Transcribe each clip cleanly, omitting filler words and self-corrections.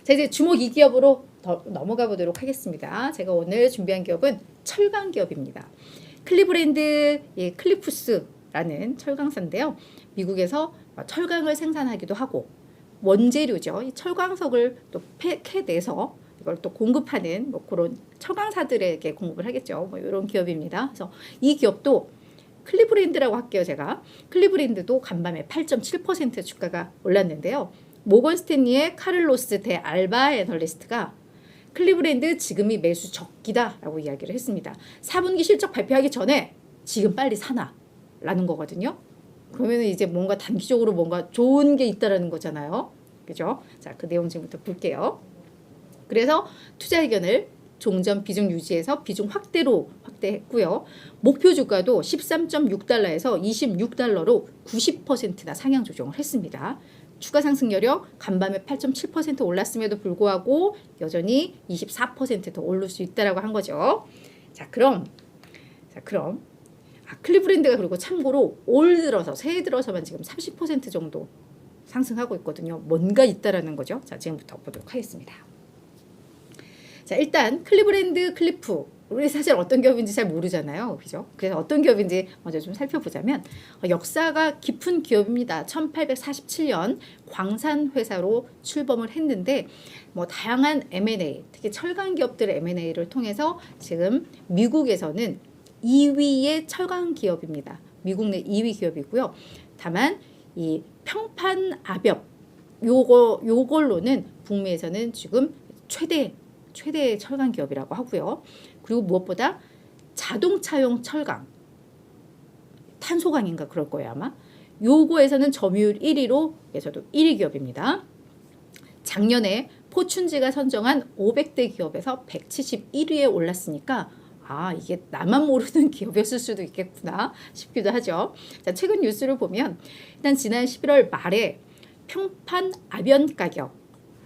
자, 이제 주목 2기업으로 더 넘어가 보도록 하겠습니다. 제가 오늘 준비한 기업은 철강 기업입니다. 클리브랜드 클리푸스라는 철강사인데요. 미국에서 철강을 생산하기도 하고 원재료죠. 이 철광석을 또 캐내서 이걸 또 공급하는 뭐 그런 철강사들에게 공급을 하겠죠. 뭐 이런 기업입니다. 그래서 이 기업도 클리브랜드라고 할게요. 제가 클리브랜드도 간밤에 8.7% 주가가 올랐는데요. 모건 스탠리의 카를로스 대 알바 애널리스트가 클리브랜드 지금이 매수 적기다라고 이야기를 했습니다. 4분기 실적 발표하기 전에 지금 빨리 사나 라는 거거든요. 그러면 이제 뭔가 단기적으로 뭔가 좋은 게 있다라는 거잖아요. 그죠? 자, 그 내용 지금부터 볼게요. 그래서 투자 의견을 종전 비중 유지해서 비중 확대로 확대했고요. 목표 주가도 13.6달러에서 26달러로 90%나 상향 조정을 했습니다. 추가 상승 여력 간밤에 8.7% 올랐음에도 불구하고 여전히 24% 더 오를 수 있다라고 한 거죠. 자, 그럼 클리브랜드가 그리고 참고로 올 들어서 새해 들어서만 지금 30% 정도 상승하고 있거든요. 뭔가 있다라는 거죠. 자, 지금부터 보도록 하겠습니다. 자, 일단 클리브랜드 클리프 우리 사실 어떤 기업인지 잘 모르잖아요. 그죠? 그래서 어떤 기업인지 먼저 좀 살펴보자면 역사가 깊은 기업입니다. 1847년 광산 회사로 출범을 했는데 뭐 다양한 M&A, 특히 철강 기업들의 M&A를 통해서 지금 미국에서는 2위의 철강 기업입니다. 미국 내 2위 기업이고요. 다만 이 평판압엽 요걸로는 북미에서는 지금 최대의 철강 기업이라고 하고요. 그리고 무엇보다 자동차용 철강, 탄소강인가 그럴 거예요 아마. 요거에서는 점유율 1위로 에서도 1위 기업입니다. 작년에 포춘지가 선정한 500대 기업에서 171위에 올랐으니까 이게 나만 모르는 기업이었을 수도 있겠구나 싶기도 하죠. 자, 최근 뉴스를 보면 일단 지난 11월 말에 평판 아변 가격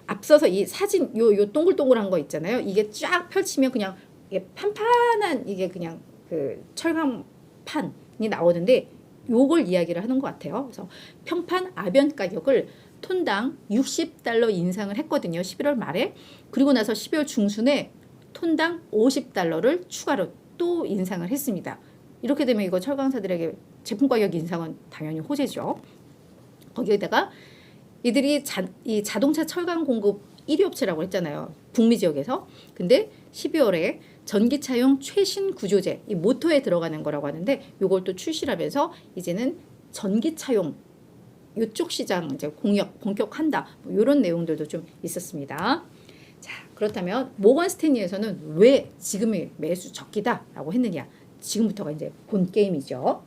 앞서서 이 사진 요 동글동글한 거 있잖아요. 이게 쫙 펼치면 그냥 이게 판판한 이게 그냥 그 철강판이 나오는데 요걸 이야기를 하는 것 같아요. 그래서 평판 아변 가격을 톤당 60달러 인상을 했거든요. 11월 말에. 그리고 나서 12월 중순에 톤당 50달러를 추가로 또 인상을 했습니다. 이렇게 되면 이거 철강사들에게 제품 가격 인상은 당연히 호재죠. 거기에다가 이들이 이 자동차 철강 공급 1위 업체라고 했잖아요. 북미 지역에서. 근데 12월에 전기차용 최신 구조제, 이 모터에 들어가는 거라고 하는데 이걸 또 출시를 하면서 이제는 전기차용 이쪽 시장 이제 공격한다. 뭐 이런 내용들도 좀 있었습니다. 자, 그렇다면 모건 스탠리에서는 왜 지금이 매수 적기다라고 했느냐? 지금부터가 이제 본 게임이죠.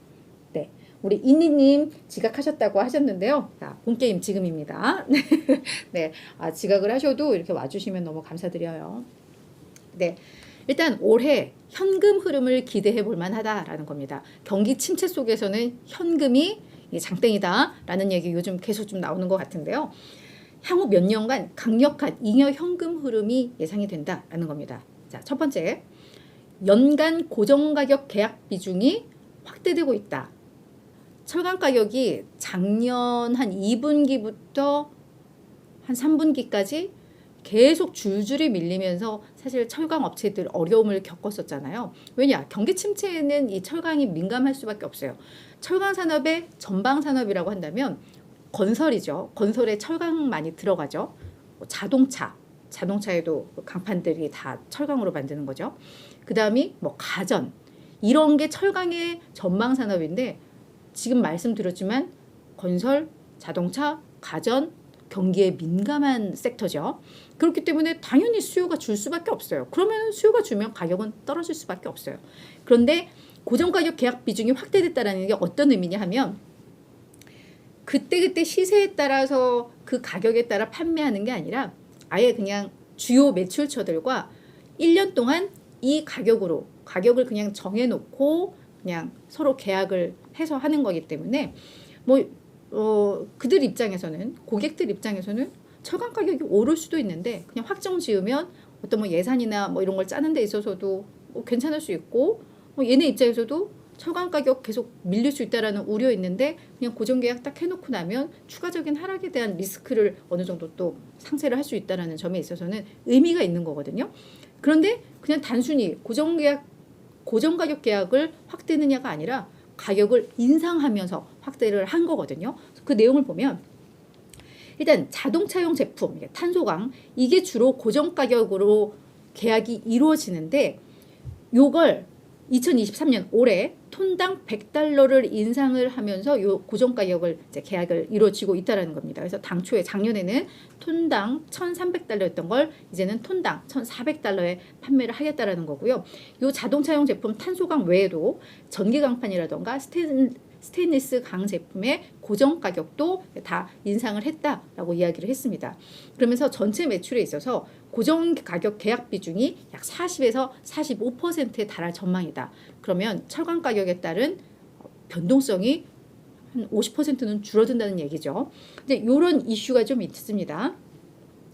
네, 우리 인니님 지각하셨다고 하셨는데요. 자, 본 게임 지금입니다. 네, 지각을 하셔도 이렇게 와주시면 너무 감사드려요. 네, 일단 올해 현금 흐름을 기대해 볼 만하다라는 겁니다. 경기 침체 속에서는 현금이 장땡이다라는 얘기 요즘 계속 좀 나오는 것 같은데요. 향후 몇 년간 강력한 잉여 현금 흐름이 예상이 된다라는 겁니다. 자, 첫 번째, 연간 고정가격 계약 비중이 확대되고 있다. 철강 가격이 작년 한 2분기부터 한 3분기까지 계속 줄줄이 밀리면서 사실 철강 업체들 어려움을 겪었었잖아요. 왜냐? 경기 침체에는 이 철강이 민감할 수밖에 없어요. 철강 산업의 전방 산업이라고 한다면 건설이죠. 건설에 철강 많이 들어가죠. 자동차에도 강판들이 다 철강으로 만드는 거죠. 그 다음이 뭐 가전, 이런 게 철강의 전방 산업인데 지금 말씀드렸지만 건설, 자동차, 가전, 경기에 민감한 섹터죠. 그렇기 때문에 당연히 수요가 줄 수밖에 없어요. 그러면 수요가 주면 가격은 떨어질 수밖에 없어요. 그런데 고정가격 계약 비중이 확대됐다는 게 어떤 의미냐 하면 그때 시세에 따라서 그 가격에 따라 판매하는 게 아니라 아예 그냥 주요 매출처들과 1년 동안 이 가격을 그냥 정해놓고 그냥 서로 계약을 해서 하는 거기 때문에 그들 입장에서는 고객들 입장에서는 철강 가격이 오를 수도 있는데 그냥 확정 지으면 어떤 예산이나 이런 걸 짜는 데 있어서도 괜찮을 수 있고 얘네 입장에서도 철강 가격 계속 밀릴 수 있다라는 우려 있는데 그냥 고정계약 딱 해놓고 나면 추가적인 하락에 대한 리스크를 어느 정도 또 상쇄를 할 수 있다라는 점에 있어서는 의미가 있는 거거든요. 그런데 그냥 단순히 고정가격 계약을 확대느냐가 아니라 가격을 인상하면서 확대를 한 거거든요. 그 내용을 보면 일단 자동차용 제품, 탄소강 이게 주로 고정가격으로 계약이 이루어지는데 요걸 2023년 올해 톤당 100달러를 인상을 하면서 요 고정가격을 이제 계약을 이루어지고 있다라는 겁니다. 그래서 당초에 작년에는 톤당 1,300달러였던 걸 이제는 톤당 1,400달러에 판매를 하겠다라는 거고요. 요 자동차용 제품 탄소강 외에도 전기강판이라던가 스테인리스 강 제품의 고정 가격도 다 인상을 했다라고 이야기를 했습니다. 그러면서 전체 매출에 있어서 고정 가격 계약 비중이 약 40에서 45%에 달할 전망이다. 그러면 철강 가격에 따른 변동성이 한 50%는 줄어든다는 얘기죠. 근데 이런 이슈가 좀 있습니다.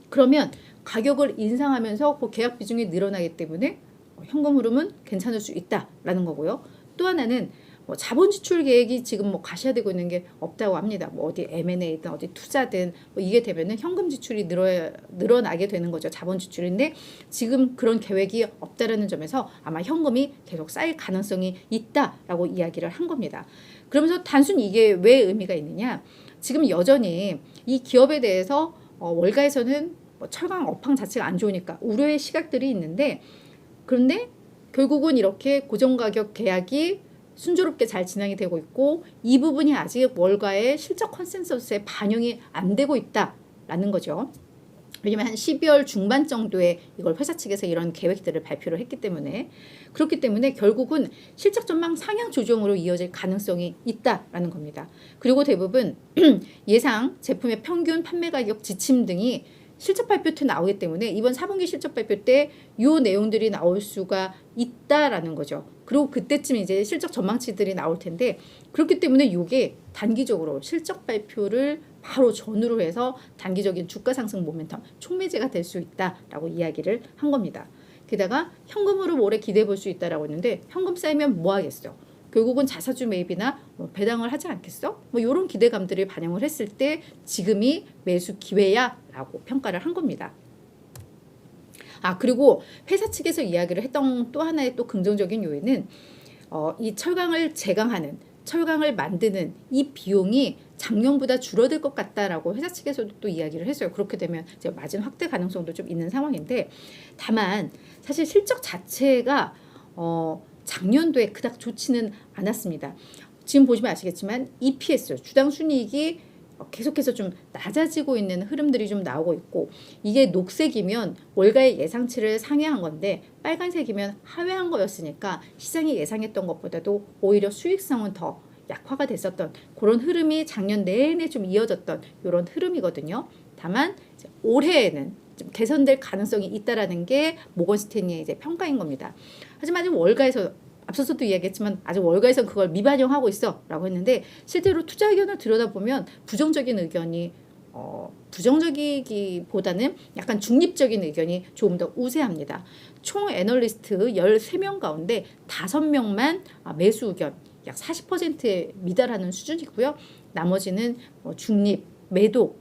그러면 가격을 인상하면서 그 계약 비중이 늘어나기 때문에 현금 흐름은 괜찮을 수 있다라는 거고요. 또 하나는 자본 지출 계획이 지금 가셔야되고 있는 게 없다고 합니다. 어디 M&A든 어디 투자든 이게 되면은 현금 지출이 늘어나게 되는 거죠. 자본 지출인데 지금 그런 계획이 없다라는 점에서 아마 현금이 계속 쌓일 가능성이 있다라고 이야기를 한 겁니다. 그러면서 단순히 이게 왜 의미가 있느냐? 지금 여전히 이 기업에 대해서 월가에서는 철강 업황 자체가 안 좋으니까 우려의 시각들이 있는데 그런데 결국은 이렇게 고정가격 계약이 순조롭게 잘 진행이 되고 있고 이 부분이 아직 월가의 실적 컨센서스에 반영이 안 되고 있다라는 거죠. 왜냐면 한 12월 중반 정도에 이걸 회사 측에서 이런 계획들을 발표를 했기 때문에 그렇기 때문에 결국은 실적 전망 상향 조정으로 이어질 가능성이 있다라는 겁니다. 그리고 대부분 예상 제품의 평균 판매 가격 지침 등이 실적 발표 때 나오기 때문에 이번 4분기 실적 발표 때 이 내용들이 나올 수가 있다라는 거죠. 그리고 그때쯤 이제 실적 전망치들이 나올 텐데 그렇기 때문에 이게 단기적으로 실적 발표를 바로 전후로 해서 단기적인 주가 상승 모멘텀 촉매제가 될 수 있다라고 이야기를 한 겁니다. 게다가 현금으로 올해 기대해 볼 수 있다라고 했는데 현금 쌓이면 뭐 하겠어? 결국은 자사주 매입이나 배당을 하지 않겠어? 이런 기대감들이 반영을 했을 때 지금이 매수 기회야라고 평가를 한 겁니다. 그리고 회사 측에서 이야기를 했던 또 하나의 또 긍정적인 요인은 이 철강을 제강하는 철강을 만드는 이 비용이 작년보다 줄어들 것 같다라고 회사 측에서도 또 이야기를 했어요. 그렇게 되면 이제 마진 확대 가능성도 좀 있는 상황인데 다만 사실 실적 자체가 작년도에 그닥 좋지는 않았습니다. 지금 보시면 아시겠지만 EPS 주당 순이익이 계속해서 좀 낮아지고 있는 흐름들이 좀 나오고 있고 이게 녹색이면 월가의 예상치를 상회한 건데 빨간색이면 하회한 거였으니까 시장이 예상했던 것보다도 오히려 수익성은 더 약화가 됐었던 그런 흐름이 작년 내내 좀 이어졌던 이런 흐름이거든요. 다만 이제 올해에는 좀 개선될 가능성이 있다라는 게 모건 스탠리의 이제 평가인 겁니다. 하지만 아직 월가에서 앞서서도 이야기했지만 아직 월가에서 그걸 미반영하고 있어라고 했는데 실제로 투자 의견을 들여다보면 부정적인 의견이 부정적이기보다는 약간 중립적인 의견이 조금 더 우세합니다. 총 애널리스트 13명 가운데 5명만 매수 의견 약 40%에 미달하는 수준이고요. 나머지는 중립, 매도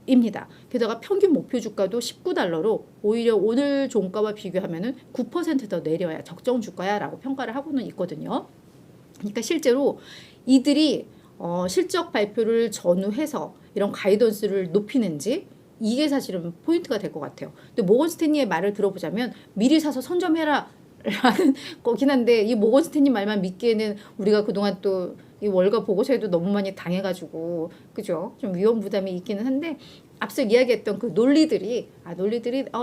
입니다. 게다가 평균 목표 주가도 19달러로 오히려 오늘 종가와 비교하면 9% 더 내려야 적정 주가야라고 평가를 하고는 있거든요. 그러니까 실제로 이들이 실적 발표를 전후해서 이런 가이던스를 높이는지 이게 사실은 포인트가 될 것 같아요. 근데 모건 스탠리의 말을 들어보자면 미리 사서 선점해라 라는 거긴 한데 이 모건 스탠리 말만 믿기에는 우리가 그동안 또 이 월가 보고서에도 너무 많이 당해가지고 그죠? 좀 위험 부담이 있기는 한데 앞서 이야기했던 그 논리들이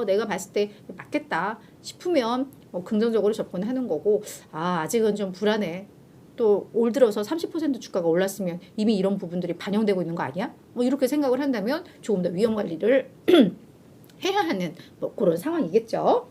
내가 봤을 때 맞겠다 싶으면 긍정적으로 접근하는 거고 아직은 좀 불안해. 또 올 들어서 30% 주가가 올랐으면 이미 이런 부분들이 반영되고 있는 거 아니야? 이렇게 생각을 한다면 조금 더 위험 관리를 해야 하는 그런 상황이겠죠.